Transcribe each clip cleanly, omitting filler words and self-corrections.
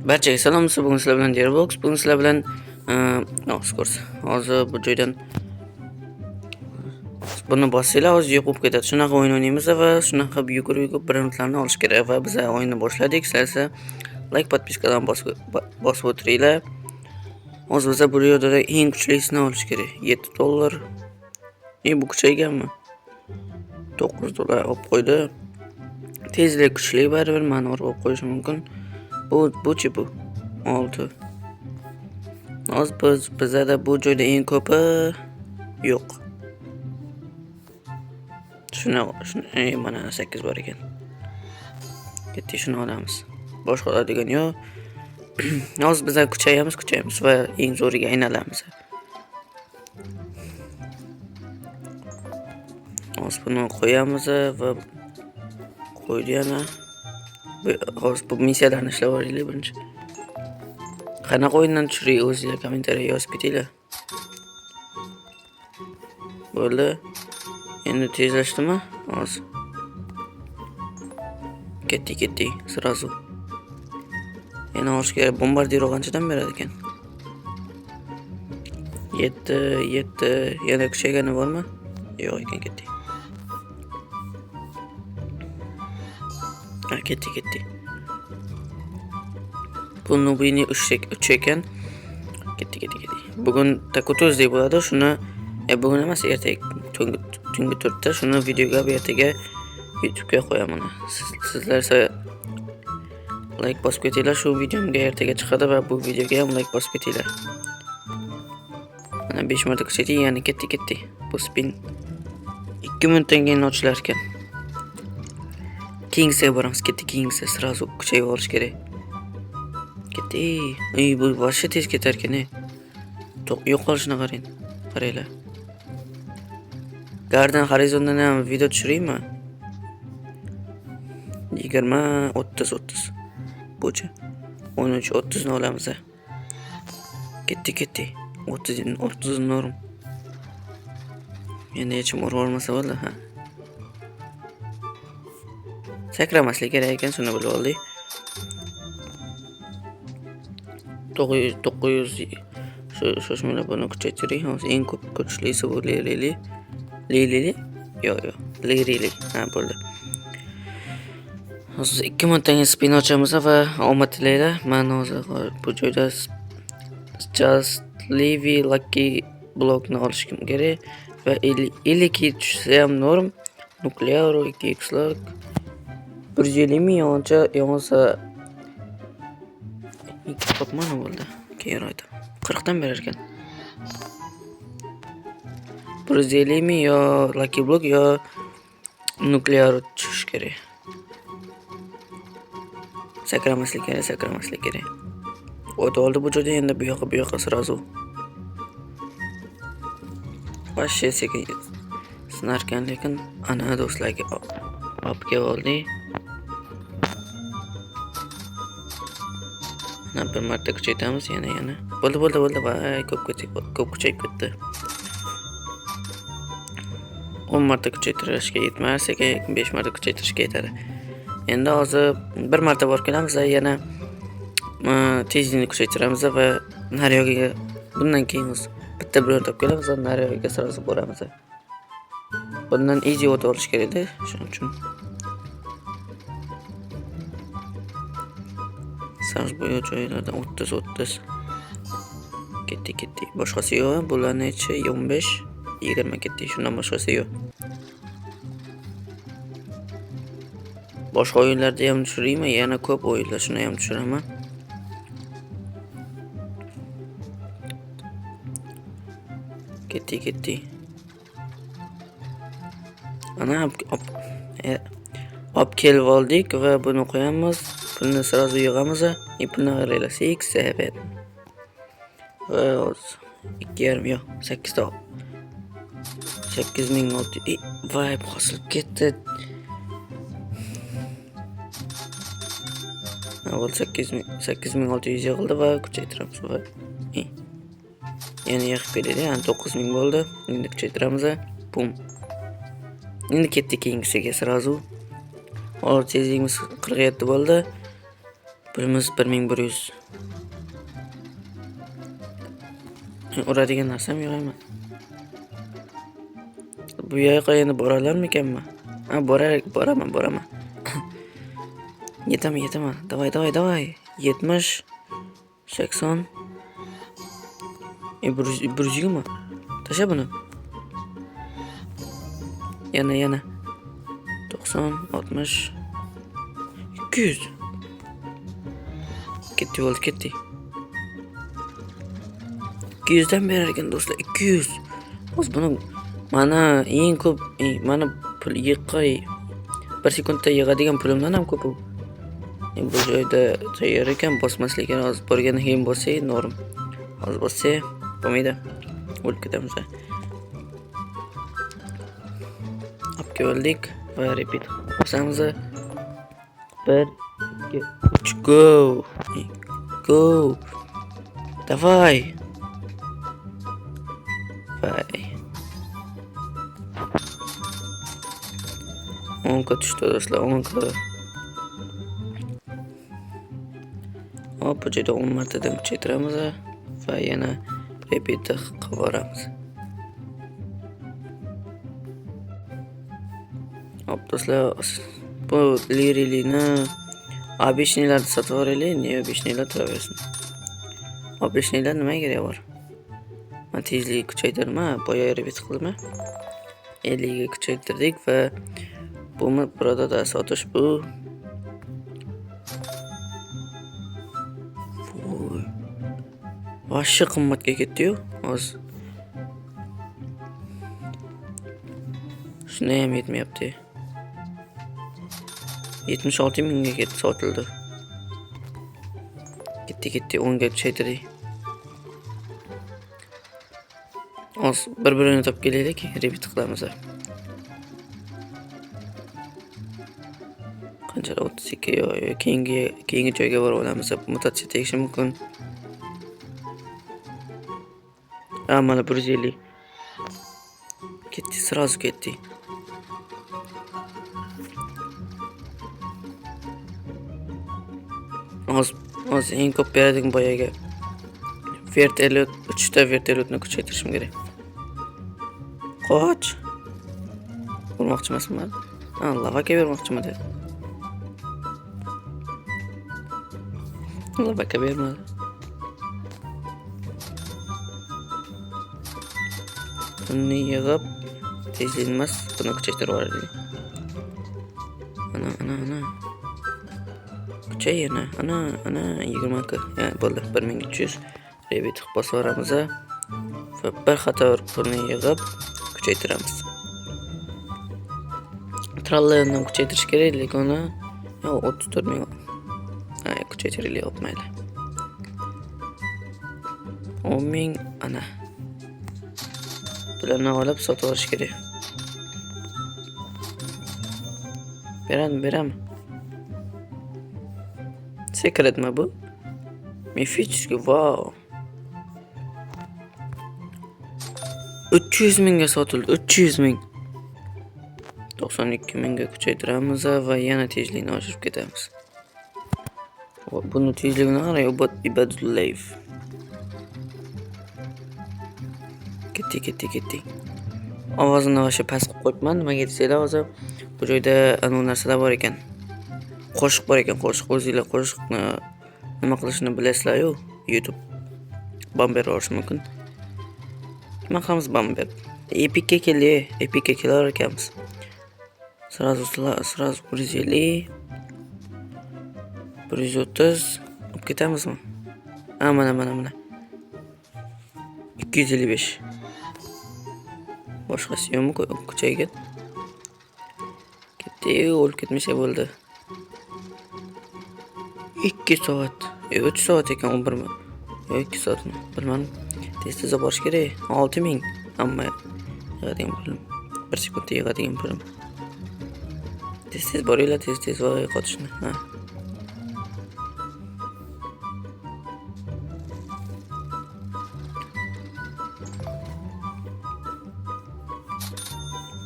Barchaga salom, bugun sizlar bilan Dearbox, bugun sizlar bilan hozir bu joydan buni bossanglar hozir yo'q bo'lib ketadi. Shunaqa o'yin o'ynaymiz va shunaqa yugurib birinchilarni olish kerak va biz o'yinni boshladik. Sizlar like, podpiskadan bosib o'tiringlar. Hozir biz bu yerda eng kuchlisini olish kerak. $7. Bu kuchayganmi? $9 olib qo'ydi. Tezlik kuchli baribir meni urib qo'yishi mumkin. Bu-chi bu 6. Hozir bizda bu joyda eng ko'pi yo'q. Shuni mana 8 bor ekan. Ketdik, shuni olamiz. Boshqa oladigan yo'q. Hozir biz kuchayamiz va eng zo'riga aylanamiz. Hozir buni qo'yamiz va qo'ydi yana. Hozir bu missiyalarni ishlab olaylik birinchi. Qanaqa o'yindan tushiring o'zingizlar kommentariyaga yozib ketinglar. Bo'ldi. Endi tezlashdimi? Hozir. Ketdik. Sirazu. Yana olish kerak. Bombardier qanchadan beradi ekan? 7. Yana kuchaygani bormi? Yo'q ekan, ketdik. Ketdik. Bu Nubini 3 ekan. Ketdik. Bugun takutuz deb bo'ladi. Shuni bugun emas, ertaga tungi 4 da shuni videoga ertaga YouTube'ga qo'yaman. Sizlar esa like bosib ketinglar. Shu videomga ertaga chiqadi va bu videoga ham like bosib ketinglar. Mana 5 marta kuchaydi, yana ketdik. Bu spin 2 minutdan keyin ochilar ekan. Kingsga boramiz, ketdik Kingsga, sirazu kuchayib olish kerak. Ketdik. Bu boshqa tez ketar ekan. Yo'qolishini qaranglar. Garden Horizondan ham video tushiraymi? 20, 30. Buchi. 13, 30 ni olamiz. Ketdik. 30 norm. Endi hech kim urib olmasa bo'ldi, ha. Sakramaslik kerak ekan, shuni bilib oldik. 900 shoshmalar buni kuchaytiring. Hozir eng ko'p kuchlisi bu Lili. Yo'q. Lili. Ha, bo'ldi. Hozir 2 minutdan keyin spin ochamiz va omad tilaylar. Men hozir bu joyda Just Leave Lucky blokni olishim kerak va 52 tushsa ham norm. Nuklear 2x lock 150 yonsa 2 top mana bo'ldi. Keyin aytdim. 40 dan berar ekan. 150 yo Lucky Block yo nuklear tushish kerak. Sakramaslik kerak. O't oldi bu joyda, endi bu yoqqa sirazu. Boshqa sekin sinarkan, lekin ana do'stlarga olib keldik. Mana bir marta kuchaytiramiz, yana. Bo'ldi. Voy, ko'p kuchayib ketdi. 10 marta kuchaytirishga yetmas ekan, 5 marta kuchaytirishga yetadi. Endi hozir bir marta bor kelamiz va yana tezlikni kuchaytiramiz va naryogaga bundan keyin bitta biror top kelamiz va naryogaga sirazu boramiz. Bundan easy o't olish kerak-da, shuning uchun. Sağ bu joylardan 30. Ketdik. Boshqasi yo'q. Bularni ichi 15, 20 ketdik. Shundan boshqasi yo'q. Boshqa o'yinlarda ham tushiraymi? Yana ko'p o'yinlar, shuni ham tushiraman. Ketdik. Ana olib kelib oldik va buni qo'yamiz. Pulni sirazu yig'amiz. Pulni qaranglar, 7. Va 2,5 yo'q, 8 ta. 8600. Voy, qosilib ketdi. Avval 8600 yig'ildi va kuchaytiramiz. Yana yig'ib keladi, 9000 bo'ldi. Endi kuchaytiramiz. Bum. Endi ketdik keyingisiga sirazu. Hozir tezligimiz 47 bo'ldi. Pulimiz 1100. Uradigan narsam yo'q emas. Bu yoqqa endi boralarmikanman? Ha, boraman. Yetaman. Давай. 70, 80. 120. Tasha buni. Yana. 90, 60, 200. Ketdi. 200 dan berar ekan do'stlar, 200. Hozir buni mana eng ko'p, mana pul yiqqay. 1 sekundda yig'adigan pulimdan ham ko'p u. Bu joyda tayyor ekan, bosmaslik kerak. Hozir borgandan keyin bossak norm. Hozir bossak bo'lmaydi. O'lib ketamiz. Olib oldik va repeat qilamiz. 1, 2, 3, go. Давай. Vay. 10 tushdi do'stlar, 10 Hop, bu joyda 10 martadan kuchaytiramiz va yana repeat qilib boramiz. Hop do'stlar, bu lirili obeshnilarni sotib olaylik, ne obeshnilar turaversin. Obeshnilar nimaga kerak bor? Men tezlikni kuchaytirma, boya repeat qildim. 50 ga kuchaytirdik va buni burada sotish bu. Vashshi qimmatga ketdi-yu, hozir. Shuna ham yetmayapti. 76 mingga ketdi, sotildi. Ketdi, 10 ga kuchaytirdik. Hozir bir-birini topib kelaylik, repeat qilamiz. Qanchalar 32 yo'q, keyingi joyga borib olamiz. Mutatsiya tegishi mumkin. Mana 150. Ketdi, sразу ketdi. Hozir eng ko'p beradigan boyaga vertolyot, 3 ta vertolyotni kuchaytirishim kerak. Qoch. Urmoqchi emasman. Lavaka bermoqchiman dedi. Lavaka bermadi. Buni yig'ib tezlanmas, buni kuchaytirib yuboraylik. Ana. Kuchayina, ana 20 k. Bo'ldi, 1300 repeat qilib bosib va bir qator pulni yig'ib kuchaytiramiz. Trallarni kuchaytirish kerak, lekin uni 34 ming. Kuchaytiraylik, olmaydi. 10 ming ana. Bularni olib sotib olish kerak. Beram. Sekretmi bu? Mifический, vau. 300 mingga sotildi, 300 ming. 92 mingga kuchaytiramiz va yana tezlikni oshirib ketamiz. Buni tezligini qarang, ibadullayf. Ketdi. Ovozini o'sha past qilib qo'yibman, nimaga desanglar, hozir bu joyda ana narsalar bor ekan. Qo'shiq bor ekan, o'zingizlar qo'shiqni nima qilishini bilasizlar-ku, YouTube bamber olish mumkin. Nima qilamiz bamber? Epicga kelar ekanmiz. Сразу 150, 130 olib ketamizmi? Mana. 255. Boshqasi yo'qmi kuchaygan? Ketdi, o'lib ketmasa bo'ldi. 2 soat. 3 soat ekan, 11 mi? 2 soatmi? Bilmadim. Tez borish kerak. 6000 amma yig'adigan pulim. 1 sekundda yig'adigan pulim. Tez boringlar, tez va yo'qotishni. Ha.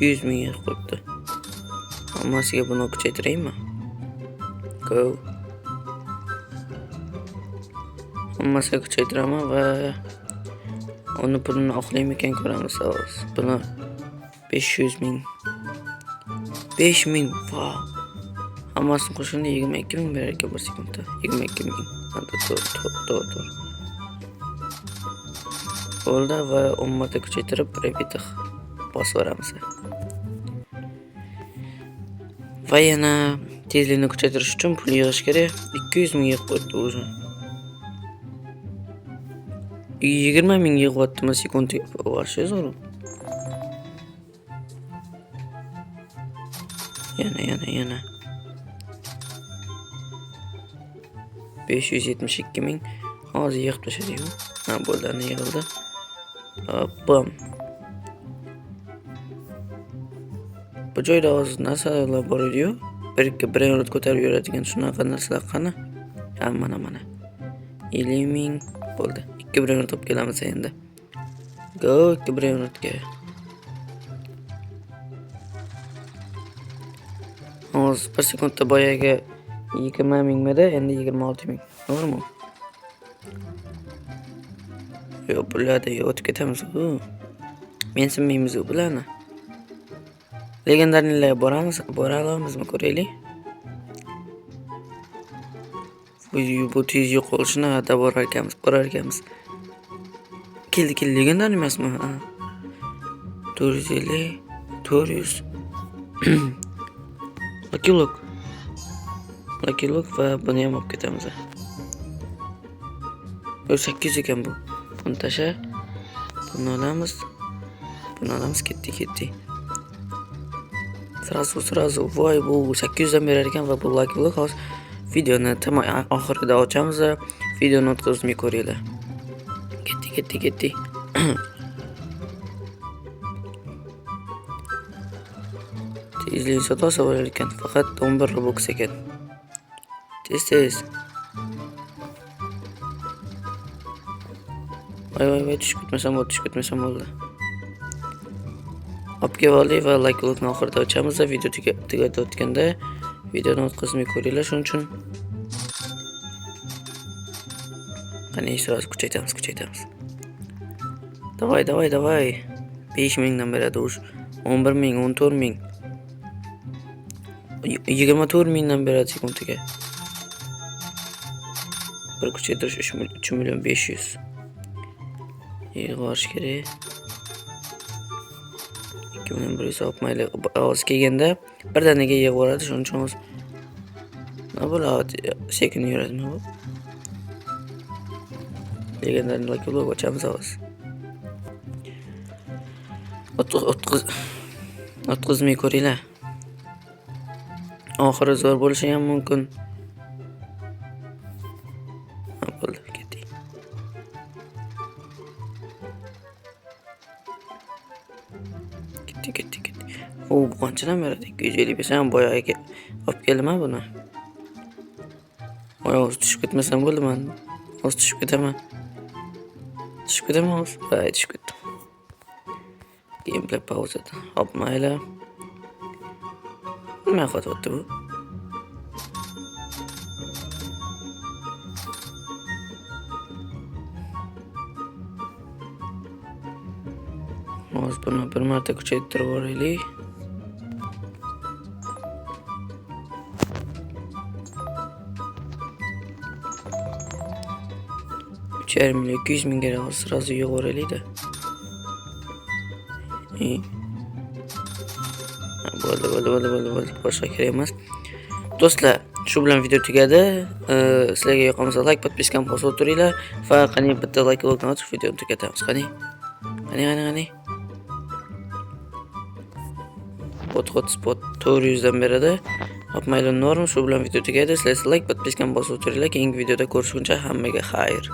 $200 ming qo'yibdi. Hammasiga buni kuchaytiraymi? Go. hammasiga kuchaytiraman va uni pulini oqlaymikan ko'ramiz hozir. Buni 500 ming. 5 ming. Vau. Hammasini qo'shganda 22 ming berar ekan bir sekundda. 22 ming. To'g'ri. Bo'ldi va 10 marta kuchaytirib repeat bosib beramiz. Va yana tezlikni kuchaytirish uchun pul yig'ish kerak. 200 ming yig'ib qo'ydi o'zi. 20 ming yig'yaptimi sekundiga? Вообще zo'r. Yana. 572 ming. Hozir yig'ib tashladik. Ha, bo'ldi, yig'ildi. Bam. Bu joyda hozir narsalar bor edi-yu. Bir minut ko'tarib yuradigan shunaqa narsalar qani? Ha, mana. 50 ming bo'ldi. 2 minut olib kelamiz endi. Go 2 minutga. Hozir bir sekundda boyaga 20 mingmidi, endi 26 ming. To'g'rimi? Yo'q, bularda o'tib ketamiz. Mensimaymiz bularni. Legendarnilarga bora olamizmi, ko'raylik. Bu tez yo'qolishini hadda borar ekanmiz. Keldi legendarni emasmi? 450, 400. Lucky Look va buni ham olib ketamiz. 800 ekan bu. Buni tasha. Buni olamiz. Ketdi. Srazu. Voy, bu 800 dan berar ekan va bu Lucky Look hozir videoni tamom oxirida ochamiz. Videoni o'tkazmay ko'ringlar. Ketdi. Tezlik sotosi bo'lar ekan, faqat 11 Robux ekan. Tez. Voy, tushib ketmasam bo'ldi. Olib keldik va Lucky Lookni oxirida ochamiz. Video tugatayotganda videoni o'tkazmay ko'ringlar, shuning uchun. Qani so'z kuchaytiramiz. Davay. 5 mingdan beradi ush. 11 ming, 14 ming. 24 mingdan beradi sekundiga. Bir kuchaytirish 3 million 500. Yig'ish kerak. 2 million 100 olmaylik. Oz kelganda birdaniga yig'ib yuboradi, shuning uchun o'z. Nima bo'ladi? Sekin yuradimi bu? Legendarni Lucky Look ochamiz hozir. O'tkazmay ko'ringlar. Oxiri zo'r bo'lishi ham mumkin. Bo'ldi, ketdik. Bu qanchadan beradi? 255 ham boyaga olib keldim buni. Hozir tushib ketmasam bo'ldi men. Hozir tushib ketaman. Tushib ketdim. Gameplay pauzada. Hop, mayli. Nima qilyapti bu? Hozir buni bir marta kuchaytirib yuboraylik. $200 mingga hozir srazu yig'ib yuboraylik-da. Bo'ldi. Boshqa kerak emas. Do'stlar, shu bilan video tugadi. Sizlarga yoqmasa like, podpiskani bosib o'tiringlar va qani bitta like olib o'tib videoni tugatamiz. Qani. Hotspot 400 dan beradi. Hopmayli norm, shu bilan video tugadi. Sizlar like, podpiskani bosib o'tiringlar. Keyingi videoda ko'rishguncha hammaga xayr.